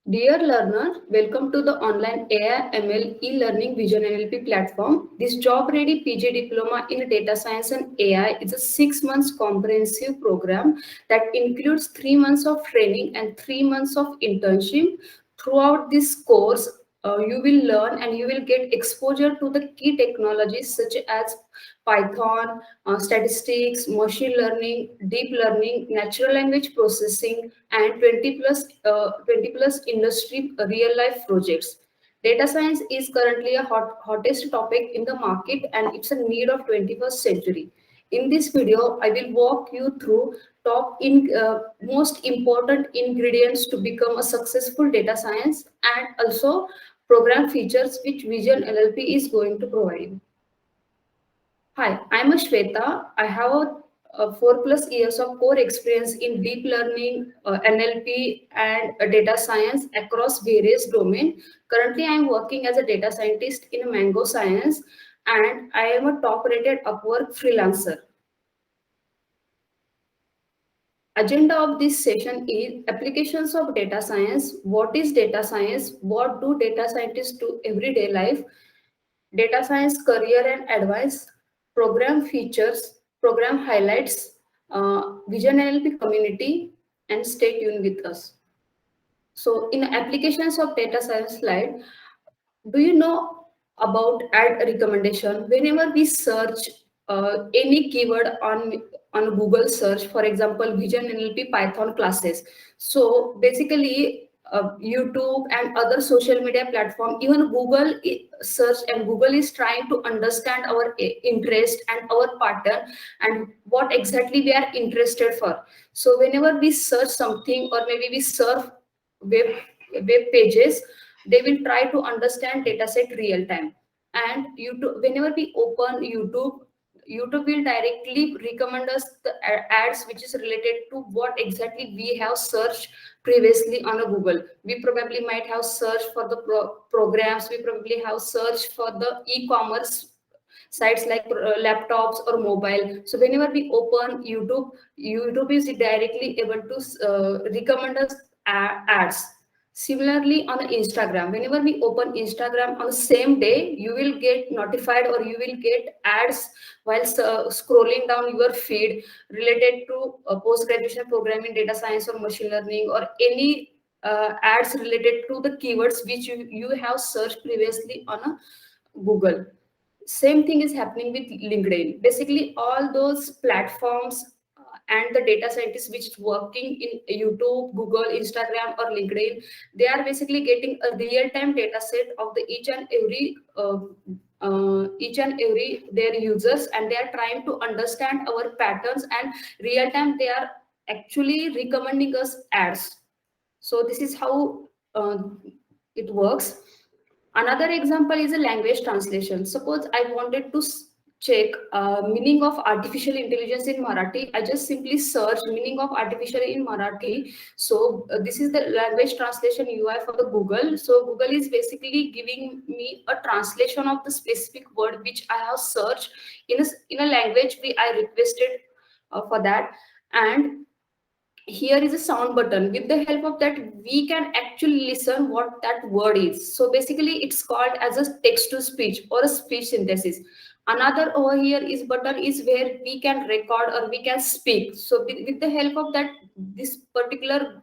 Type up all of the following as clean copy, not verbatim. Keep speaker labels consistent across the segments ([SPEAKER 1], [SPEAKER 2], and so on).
[SPEAKER 1] Dear learner, welcome to the online AI ML e-learning Vision NLP platform. This job-ready PG diploma in data science and AI is a 6 months comprehensive program that includes 3 months of training and 3 months of internship. Throughout this course, you will learn and you will get exposure to the key technologies such as Python, statistics, machine learning, deep learning, natural language processing, and 20 plus industry real life projects. Data science is currently a hottest topic in the market and it's a need of 21st century. In this video, I will walk you through most important ingredients to become a successful data science and also program features which Vision LLP is going to provide. Hi, I'm Shweta. I have a 4 plus years of core experience in deep learning, NLP, and data science across various domains. Currently, I'm working as a data scientist in Mango Science, and I am a top-rated Upwork freelancer. Agenda of this session is applications of data science. What is data science? What do data scientists do everyday life? Data science career and advice, program features, program highlights, Vision NLP community, and stay tuned with us. So in applications of data science slide, do you know about ad recommendation? Whenever we search any keyword on Google search, for example, Vision NLP Python classes. So basically, YouTube and other social media platform, even search, and Google is trying to understand our interest and our pattern and what exactly we are interested for. So whenever we search something or maybe we surf web web pages, they will try to understand dataset real time. And YouTube, whenever we open YouTube will directly recommend us the ads which is related to what exactly we have searched previously on a Google. We probably might have searched for the programs, we probably have searched for the e-commerce sites like laptops or mobile. So whenever we open YouTube is directly able to recommend us ads. Similarly, on Instagram, whenever we open Instagram on the same day, you will get notified or you will get ads while scrolling down your feed related to post-graduation program in data science or machine learning, or any ads related to the keywords which you have searched previously on a Google. Same thing is happening with LinkedIn. Basically, all those platforms and the data scientists which is working in YouTube, Google, Instagram, or LinkedIn, they are basically getting a real-time data set of the each and every their users, and they are trying to understand our patterns, and real time they are actually recommending us ads. So this is how it works. Another example is a language translation. Suppose I wanted to check meaning of artificial intelligence in Marathi. I just simply search meaning of artificial in Marathi. So this is the language translation UI for the Google. So Google is basically giving me a translation of the specific word which I have searched in a language I requested for that. And here is a sound button. With the help of that, we can actually listen what that word is. So basically it's called as a text to speech or a speech synthesis. Another over here is button is where we can record or we can speak. So with the help of that, this particular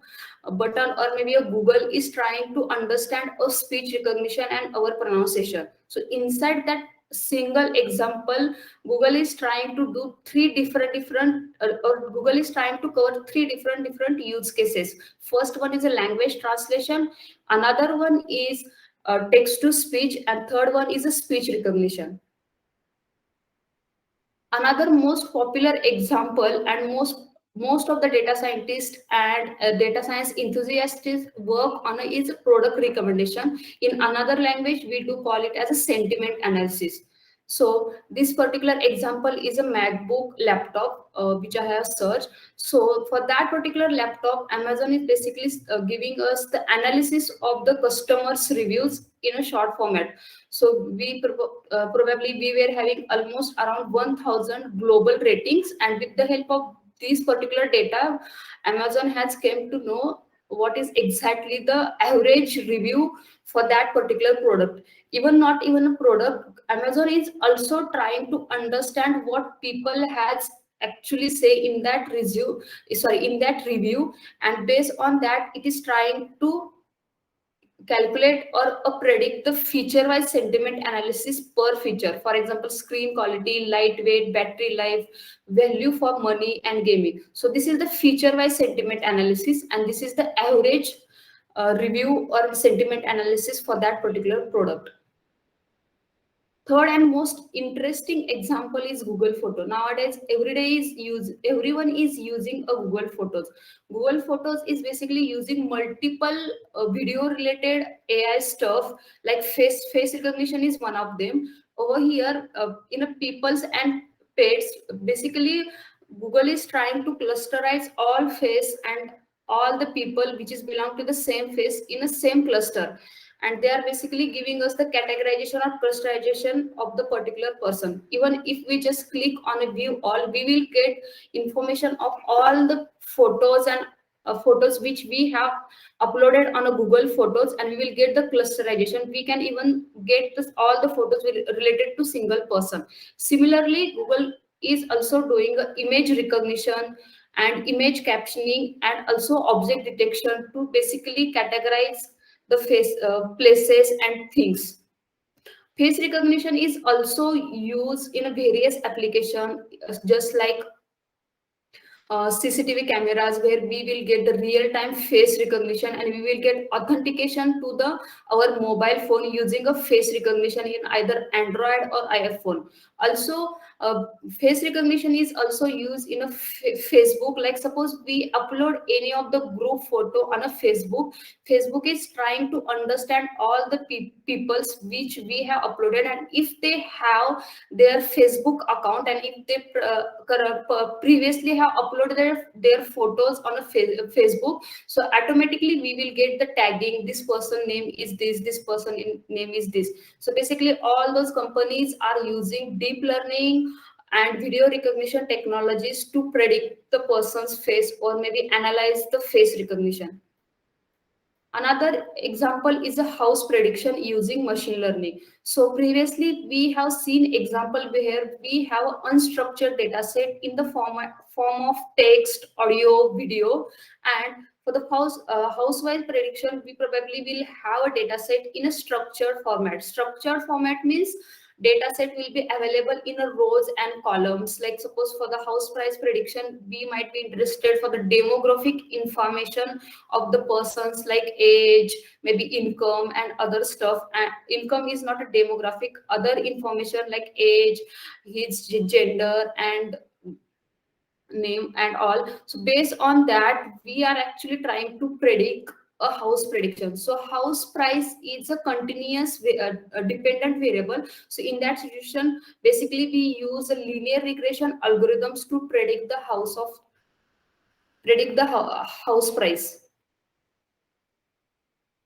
[SPEAKER 1] button or maybe a Google is trying to understand a speech recognition and our pronunciation. So inside that single example, Google is trying to do three different or Google is trying to cover three different use cases. First one is a language translation, another one is text to speech, and third one is a speech recognition. Another most popular example, and most of the data scientists and data science enthusiasts work on is product recommendation. In another language, we do call it as a sentiment analysis. So this particular example is a MacBook laptop which I have searched. So for that particular laptop, Amazon is basically giving us the analysis of the customers' reviews in a short format. So probably we were having almost around 1,000 global ratings, and with the help of these particular data, Amazon has came to know what is exactly the average review for that particular product. Even not even a product, Amazon is also trying to understand what people has actually say in that review, sorry, in that review, and based on that it is trying to calculate or predict the feature wise sentiment analysis per feature. For example, screen quality, lightweight, battery life, value for money, and gaming. So this is the feature wise sentiment analysis, and this is the average review or sentiment analysis for that particular product. Third and most interesting example is Google Photo. Nowadays, everyone is using a Google Photos. Google Photos is basically using multiple video related AI stuff, like face recognition is one of them. Over here, in a people's and pets, basically Google is trying to clusterize all face and all the people which is belong to the same face in a same cluster, and they are basically giving us the categorization or clusterization of the particular person. Even if we just click on a view all, we will get information of all the photos and photos which we have uploaded on a Google Photos, and we will get the clusterization. We can even get this, all the photos related to single person. Similarly, Google is also doing a image recognition and image captioning and also object detection to basically categorize the face places and things. Face recognition is also used in a various application, just like CCTV cameras, where we will get the real-time face recognition, and we will get authentication to the our mobile phone using a face recognition in either Android or iPhone. Also, face recognition is also used in a Facebook. Like suppose we upload any of the group photo on a Facebook, Facebook is trying to understand all the peoples which we have uploaded, and if they have their Facebook account, and if they previously have uploaded their photos on a Facebook, so automatically we will get the tagging, this person name is this person name is this. So basically all those companies are using deep learning and video recognition technologies to predict the person's face or maybe analyze the face recognition. Another example is a house prediction using machine learning. So previously we have seen example where we have unstructured data set in the form of text, audio, video, and for the house-wise prediction, we probably will have a data set in a structured format. Structured format means data set will be available in a rows and columns. Like suppose for the house price prediction, we might be interested for the demographic information of the persons, like age, maybe income and other stuff. And income is not a demographic. Other information like age, his gender and name and all. So based on that, we are actually trying to predict a house prediction. So house price is a continuous a dependent variable. So in that situation, basically we use a linear regression algorithms to predict the house price.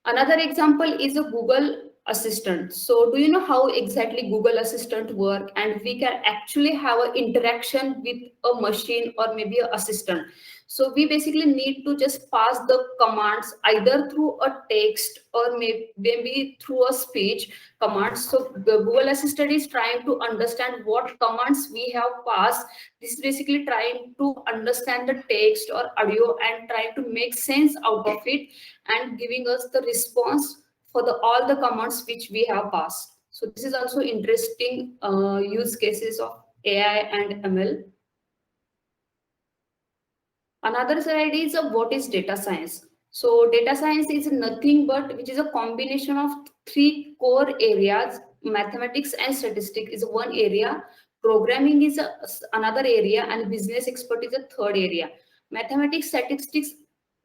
[SPEAKER 1] Another example is a Google Assistant. So do you know how exactly Google Assistant work? And we can actually have an interaction with a machine or maybe an assistant. So we basically need to just pass the commands either through a text or maybe through a speech commands. So the Google Assistant is trying to understand what commands we have passed. This is basically trying to understand the text or audio and trying to make sense out of it and giving us the response for all the commands which we have passed. So this is also interesting use cases of AI and ML. Another side is what is data science. So data science is nothing but which is a combination of three core areas. Mathematics and statistics is one area, programming is another area, and business expert is a third area. Mathematics, statistics,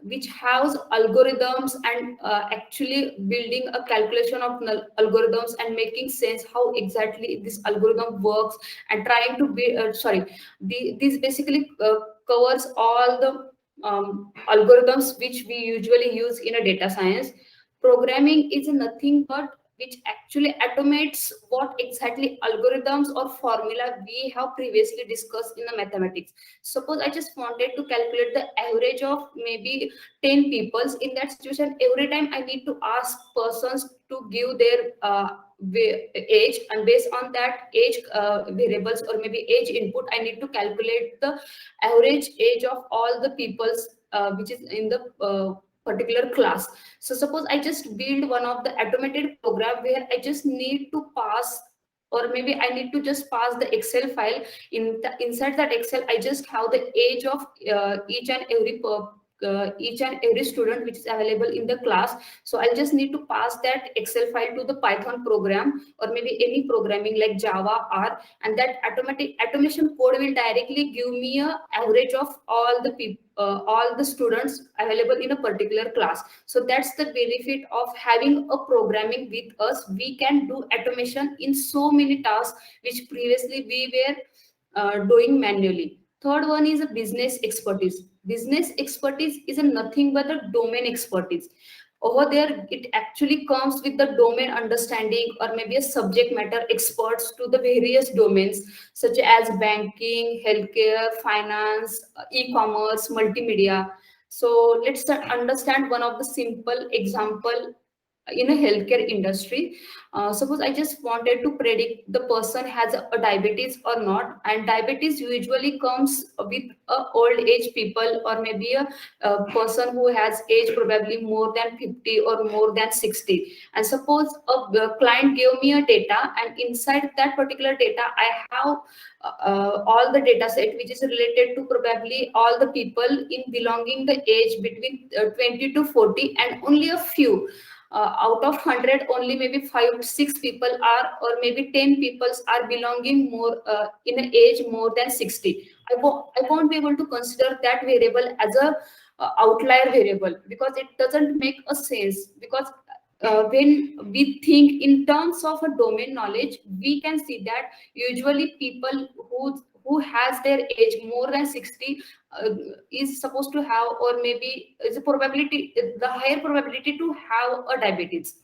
[SPEAKER 1] which has algorithms and actually building a calculation of algorithms and making sense how exactly this algorithm works and trying to be this basically covers all the algorithms which we usually use in a data science. Programming is nothing but which actually automates what exactly algorithms or formula we have previously discussed in the mathematics. Suppose I just wanted to calculate the average of maybe 10 peoples. In that situation, every time I need to ask persons to give their age, and based on that age variables or maybe age input, I need to calculate the average age of all the peoples which is in the particular class. So suppose I just build one of the automated program where I just need to pass, or maybe I need to just pass the Excel file. Inside that Excel, I just have the age of each and every student which is available in the class. So I'll just need to pass that Excel file to the Python program or maybe any programming like Java, R, and that automatic automation code will directly give me a average of all the people, all the students available in a particular class. So that's the benefit of having a programming with us. We can do automation in so many tasks which previously we were doing manually. Third one is a business expertise. Business expertise is a nothing but a domain expertise. Over there, it actually comes with the domain understanding or maybe a subject matter experts to the various domains such as banking, healthcare, finance, e-commerce, multimedia. So let's understand one of the simple example in a healthcare industry. Suppose I just wanted to predict the person has a diabetes or not, and diabetes usually comes with a old age people or maybe a person who has age probably more than 50 or more than 60. And suppose a client gave me a data, and inside that particular data I have all the data set which is related to probably all the people in belonging the age between 20 to 40, and only a few out of 100 only maybe 5 to 6 people are, or maybe 10 people are belonging more in an age more than 60. I won't be able to consider that variable as a outlier variable, because it doesn't make a sense. Because when we think in terms of a domain knowledge, we can see that usually people who has their age more than 60 uh, is supposed to have, or maybe is a probability, the higher probability to have a diabetes.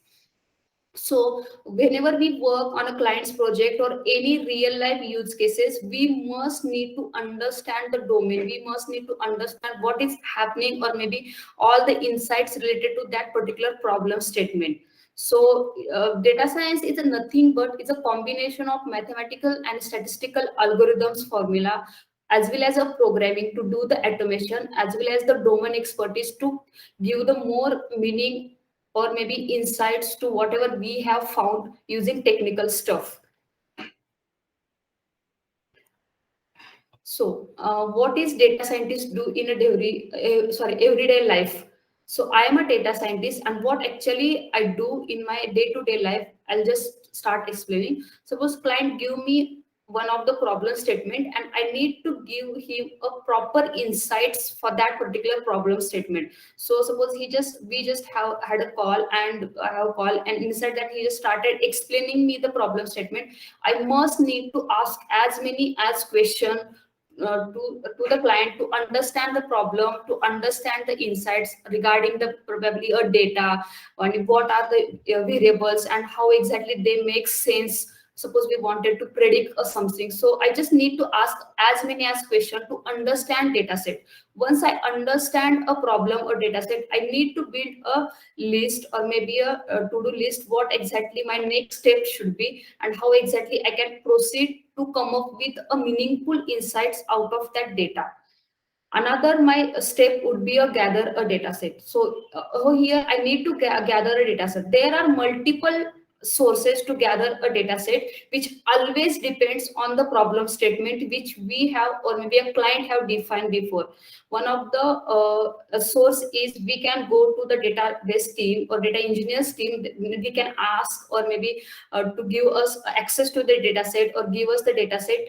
[SPEAKER 1] So whenever we work on a client's project or any real life use cases, we must need to understand the domain. We must need to understand what is happening, or maybe all the insights related to that particular problem statement. So data science is a nothing but it's a combination of mathematical and statistical algorithms formula, as well as a programming to do the automation, as well as the domain expertise to give the more meaning or maybe insights to whatever we have found using technical stuff. So, what is data scientists do in a everyday life? So, I am a data scientist, and what actually I do in my day-to-day life, I'll just start explaining. Suppose client give me one of the problem statement, and I need to give him a proper insights for that particular problem statement. So, suppose we just have had a call, and I have a call, and inside that he just started explaining me the problem statement. I must need to ask as many as question to the client to understand the problem, to understand the insights regarding the probably a data, and what are the variables and how exactly they make sense. Suppose we wanted to predict something, so I just need to ask as many as question to understand data set. Once I understand a problem or data set, I need to build a list or maybe a to-do list, what exactly my next step should be and how exactly I can proceed to come up with a meaningful insights out of that data. Another my step would be a gather a data set. So over here I need to gather a data set. There are multiple sources to gather a data set, which always depends on the problem statement which we have or maybe a client have defined before. One of the source is we can go to the database team or data engineers team. We can ask or maybe to give us access to the data set or give us the data set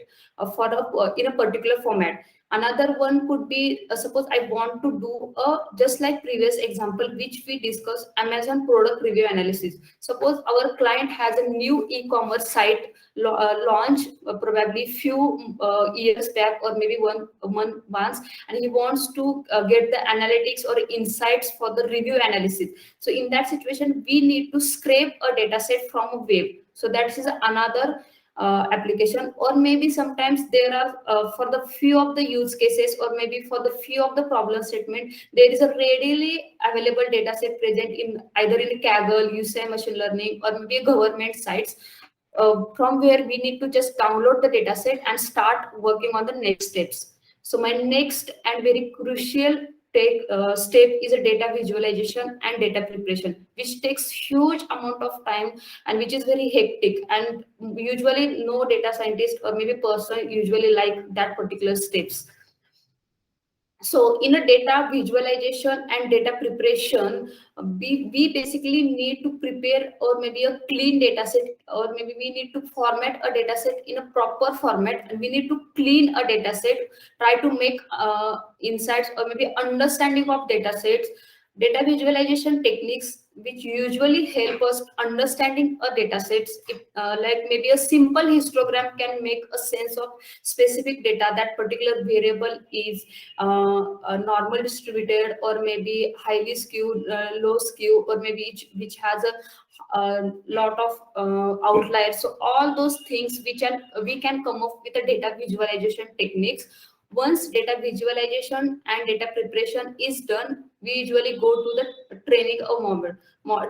[SPEAKER 1] in a particular format. Another one could be, suppose I want to do a, just like previous example which we discussed, Amazon product review analysis. Suppose our client has a new e-commerce site launch, probably few years back or maybe one month once, and he wants to get the analytics or insights for the review analysis. So in that situation we need to scrape a data set from a web. So that is another application. Or maybe sometimes there are, for the few of the use cases or maybe for the few of the problem statement, there is a readily available data set present in either in Kaggle, UCI machine learning, or maybe government sites, from where we need to just download the data set and start working on the next steps. So my next and very crucial step is a data visualization and data preparation, which takes huge amount of time and which is very hectic, and usually no data scientist or maybe person usually like that particular steps. So in a data visualization and data preparation, we basically need to prepare or maybe a clean data set, or maybe we need to format a data set in a proper format, and we need to clean a data set, try to make insights or maybe understanding of data sets. Data visualization techniques which usually help us understanding a data sets, like maybe a simple histogram can make a sense of specific data, that particular variable is normal distributed or maybe highly skewed, low skew, or maybe which has a lot of outliers. So all those things which we can come up with a data visualization techniques. Once data visualization and data preparation is done, we usually go to the training a model,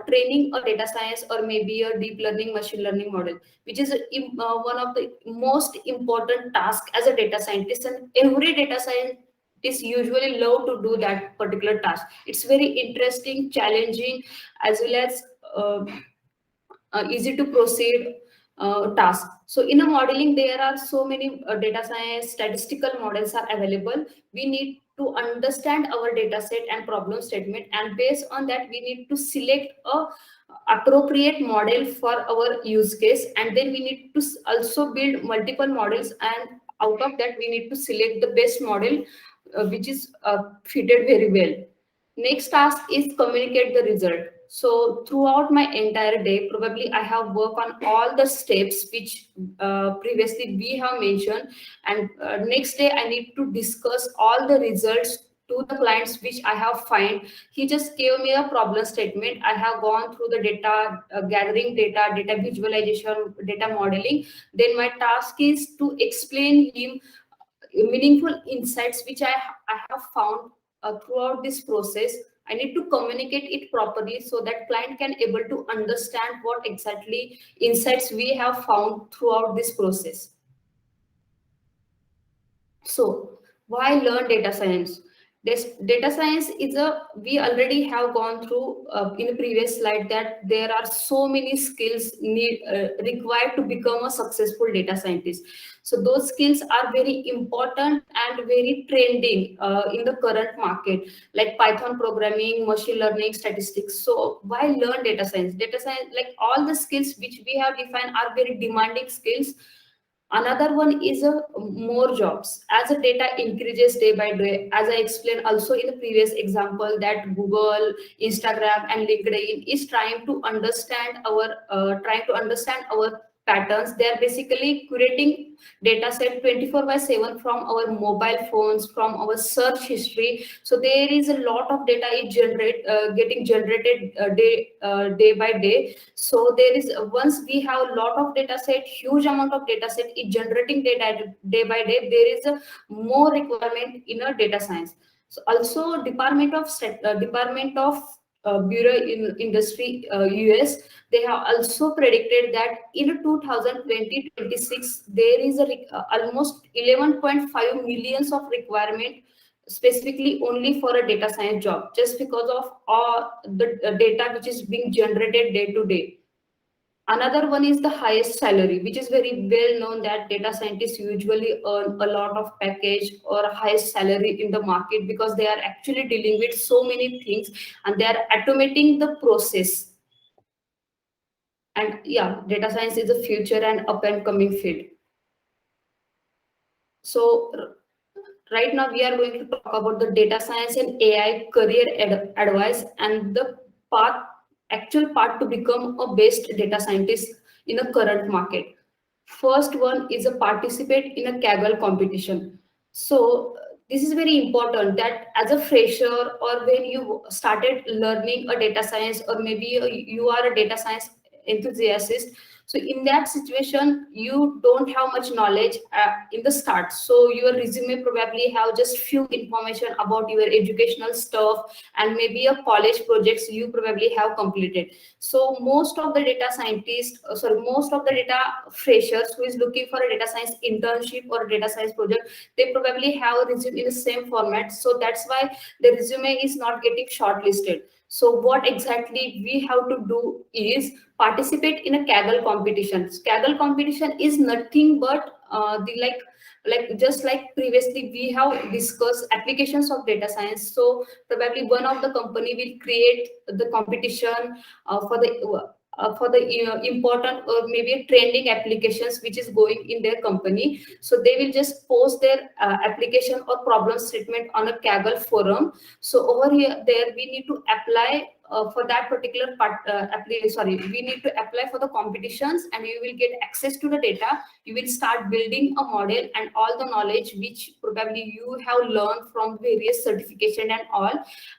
[SPEAKER 1] training a data science or maybe a deep learning machine learning model, which is one of the most important tasks as a data scientist. And every data scientist usually love to do that particular task. It's very interesting, challenging, as well as easy to proceed task. So in a modeling, there are so many data science statistical models are available. We need to understand our data set and problem statement, and based on that we need to select a appropriate model for our use case, and then we need to also build multiple models, and out of that we need to select the best model which is fitted very well. Next task is communicate the result. So throughout my entire day, probably I have worked on all the steps which previously we have mentioned, and next day I need to discuss all the results to the clients which I have find. He just gave me a problem statement. I have gone through the data, gathering data, data visualization, data modeling. Then my task is to explain him meaningful insights which I have found throughout this process. I need to communicate it properly so that client can able to understand what exactly insights we have found throughout this process. So why learn data science? This data science is a, we already have gone through in the previous slide that there are so many skills required to become a successful data scientist. So those skills are very important and very trending in the current market, like Python programming, machine learning, statistics. So why learn data science? Data science, like all the skills which we have defined, are very demanding skills. Another one is more jobs. As the data increases day by day, as I explained also in the previous example, that Google, Instagram, and LinkedIn is trying to understand our patterns. They are basically curating data set 24 by 7 from our mobile phones, from our search history. So there is a lot of data is getting generated day by day. So there is, once we have a lot of data set, huge amount of data set is generating data day by day, there is a more requirement in a data science. So also department of bureau in industry, US, they have also predicted that in 2020-26 there is almost 11.5 millions of requirement specifically only for a data science job, just because of all the data which is being generated day to day. Another one is the highest salary, which is very well known that data scientists usually earn a lot of package or highest salary in the market, because they are actually dealing with so many things and they are automating the process. And yeah, data science is a future and up and coming field. So Right now we are going to talk about the data science and AI career advice and the path, actual path to become a best data scientist in a current market. First one is a participate in a Kaggle competition. So this is very important that as a fresher or when you started learning a data science or maybe you are a data science enthusiast, so in that situation you don't have much knowledge in the start, so your resume probably have just few information about your educational stuff and maybe a college projects you probably have completed. So most of the data scientists, most of the data freshers who is looking for a data science internship or data science project, they probably have a resume in the same format, so that's why the resume is not getting shortlisted. So what exactly we have to do is participate in a Kaggle competition. Kaggle competition is nothing but the like just like previously we have discussed applications of data science. So probably one of the company will create the competition for the important or maybe a trending applications which is going in their company. So they will just post their application or problem statement on a Kaggle forum. So over here there we need to apply for that particular part, we need to apply for the competitions and you will get access to the data. You will start building a model and all the knowledge which probably you have learned from various certification and all.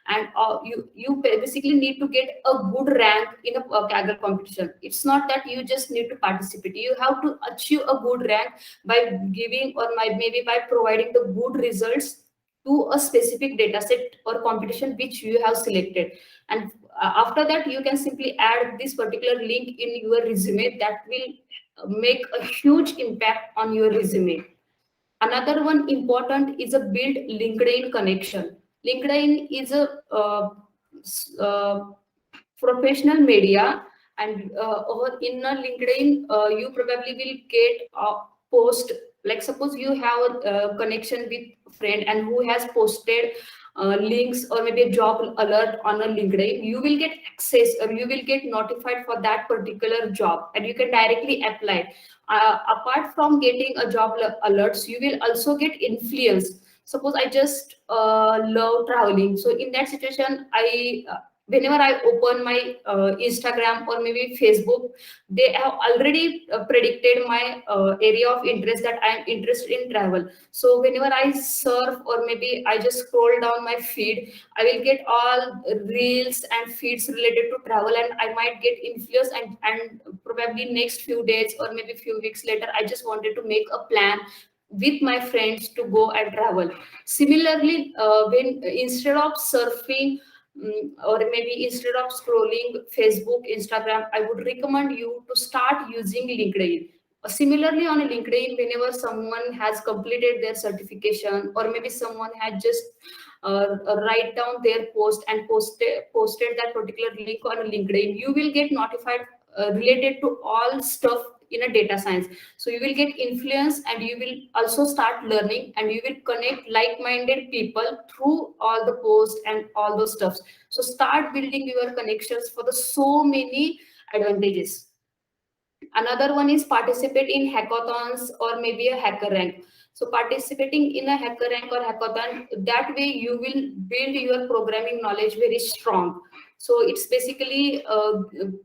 [SPEAKER 1] And you basically need to get a good rank in a Kaggle competition. It's not that you just need to participate. You have to achieve a good rank by giving or maybe by providing the good results to a specific data set or competition which you have selected. And after that you can simply add this particular link in your resume that will make a huge impact on your resume. Another one important is a build LinkedIn connection. LinkedIn is a professional media, and over in a LinkedIn, you probably will get a post. Like suppose you have a connection with friend and who has posted links or maybe a job alert on a LinkedIn, you will get access or you will get notified for that particular job and you can directly apply. Apart from getting a job alerts, you will also get influence. Suppose I just love traveling, so in that situation I whenever I open my Instagram or maybe Facebook, they have already predicted my area of interest that I am interested in travel. So whenever I surf or maybe I just scroll down my feed, I will get all reels and feeds related to travel and I might get influenced, and probably next few days or maybe few weeks later I just wanted to make a plan with my friends to go and travel. Similarly, when instead of surfing, or maybe instead of scrolling Facebook, Instagram, I would recommend you to start using LinkedIn. Similarly, on a LinkedIn, whenever someone has completed their certification, or maybe someone had just write down their post and posted that particular link on LinkedIn, you will get notified related to all stuff in a data science. So you will get influence and you will also start learning and you will connect like-minded people through all the posts and all those stuffs. So start building your connections for the so many advantages. Another one is participate in hackathons or maybe a hacker rank. So participating in a hacker rank or hackathon, that way you will build your programming knowledge very strong. So it's basically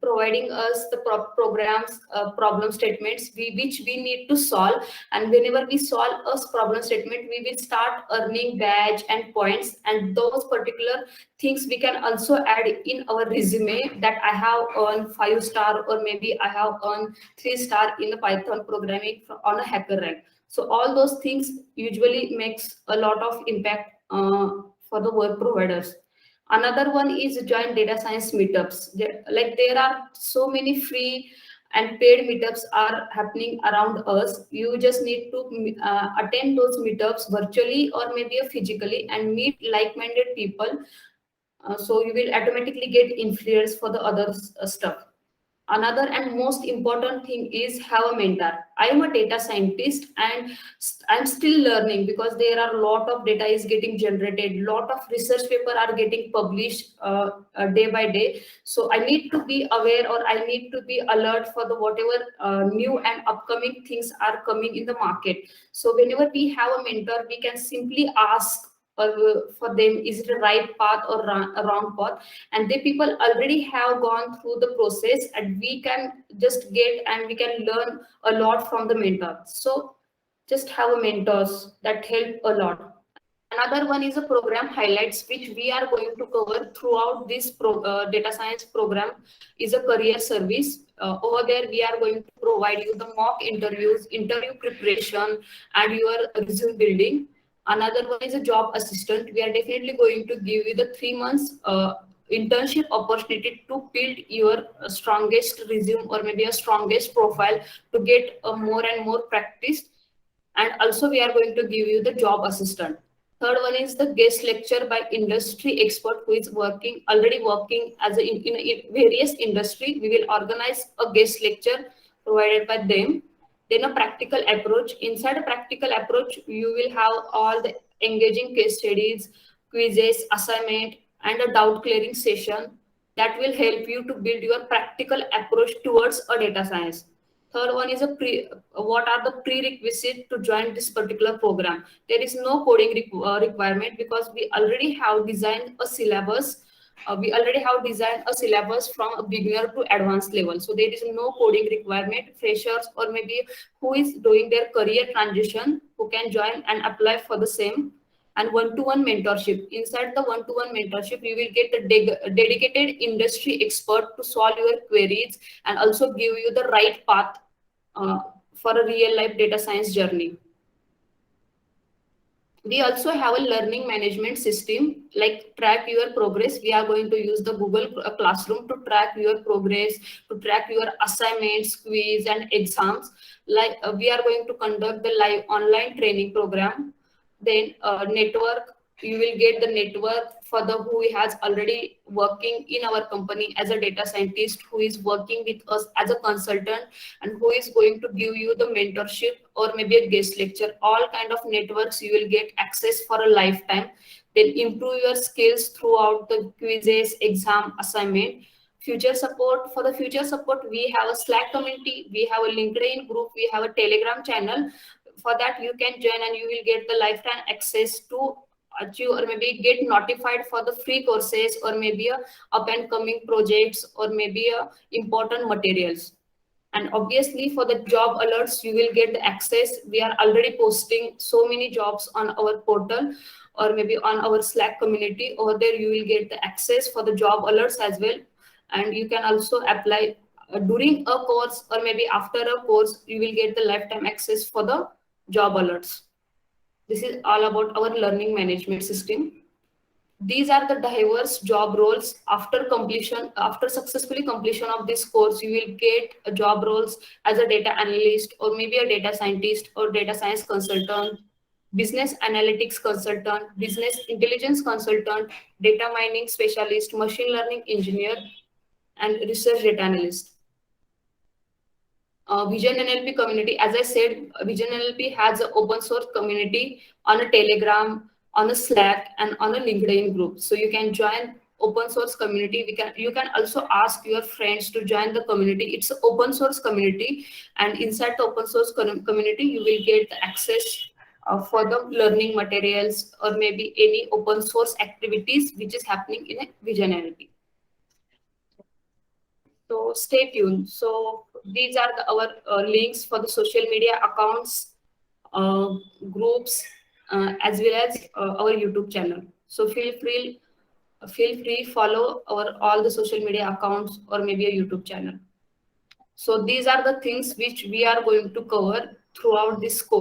[SPEAKER 1] providing us the programs, problem statements which we need to solve. And whenever we solve a problem statement, we will start earning badge and points. And those particular things we can also add in our resume that I have earned 5 star or maybe I have earned 3 star in the Python programming on a hacker rank. So all those things usually makes a lot of impact for the work providers. Another one is join data science meetups. Like there are so many free and paid meetups are happening around us. You just need to attend those meetups virtually or maybe physically and meet like-minded people. So you will automatically get influence for the other stuff. Another and most important thing is have a mentor. I am a data scientist and I'm still learning because there are a lot of data is getting generated, lot of research paper are getting published day by day. So I need to be aware, or I need to be alert for the whatever new and upcoming things are coming in the market. So whenever we have a mentor, we can simply ask for them, is it a right path or a wrong path, and the people already have gone through the process, and we can just get and we can learn a lot from the mentor. So just have a mentors that help a lot. Another one is a program highlights, which we are going to cover throughout this data science program, is a career service. Over there, we are going to provide you the mock interviews, interview preparation, and your resume building. Another one is a job assistant. We are definitely going to give you the 3 months internship opportunity to build your strongest resume, or maybe a strongest profile, to get more and more practice. And also we are going to give you the job assistant. Third one is the guest lecture by industry expert who is working already working as in various industry. We will organize a guest lecture provided by them. Then a practical approach. Inside a practical approach, you will have all the engaging case studies, quizzes, assignment, and a doubt clearing session that will help you to build your practical approach towards a data science. Third one is what are the prerequisites to join this particular program. There is no coding requirement, because we already have designed a syllabus. We already have designed a syllabus from a beginner to advanced level. So there is no coding requirement. Freshers, or maybe who is doing their career transition, who can join and apply for the same. And one-to-one mentorship. Inside the one-to-one mentorship, you will get a dedicated industry expert to solve your queries and also give you the right path uh, for a real life data science journey. We also have a learning management system, like track your progress. We are going to use the Google Classroom to track your progress, to track your assignments, quiz, and exams. Like we are going to conduct the live online training program. Then network, you will get the network for the who has already working in our company as a data scientist, who is working with us as a consultant, and who is going to give you the mentorship or maybe a guest lecture. All kind of networks you will get access for a lifetime. Then improve your skills throughout the quizzes, exam, assignment. Future support. For the future support, we have a Slack community, we have a LinkedIn group, we have a Telegram channel. For that, you can join and you will get the lifetime access to achieve, or maybe get notified for the free courses, or maybe a up and coming projects, or maybe a important materials. And obviously for the job alerts, you will get the access. We are already posting so many jobs on our portal, or maybe on our Slack community. Over there you will get the access for the job alerts as well. And you can also apply during a course, or maybe after a course, you will get the lifetime access for the job alerts. This is all about our learning management system. These are the diverse job roles. After successfully completion of this course, you will get a job roles as a data analyst, or maybe a data scientist, or data science consultant, business analytics consultant, business intelligence consultant, data mining specialist, machine learning engineer, and research data analyst. Vision NLP community, as I said, Vision NLP has an open source community on a Telegram, on a Slack, and on a LinkedIn group. So you can join open source community. You can also ask your friends to join the community. It's an open source community, and inside the open source community, you will get the access for the learning materials, or maybe any open source activities which is happening in a Vision NLP. So stay tuned. So these are our links for the social media accounts, uh, groups, as well as our YouTube channel. So feel free follow our all the social media accounts, or maybe a YouTube channel. So these are the things which we are going to cover throughout this course.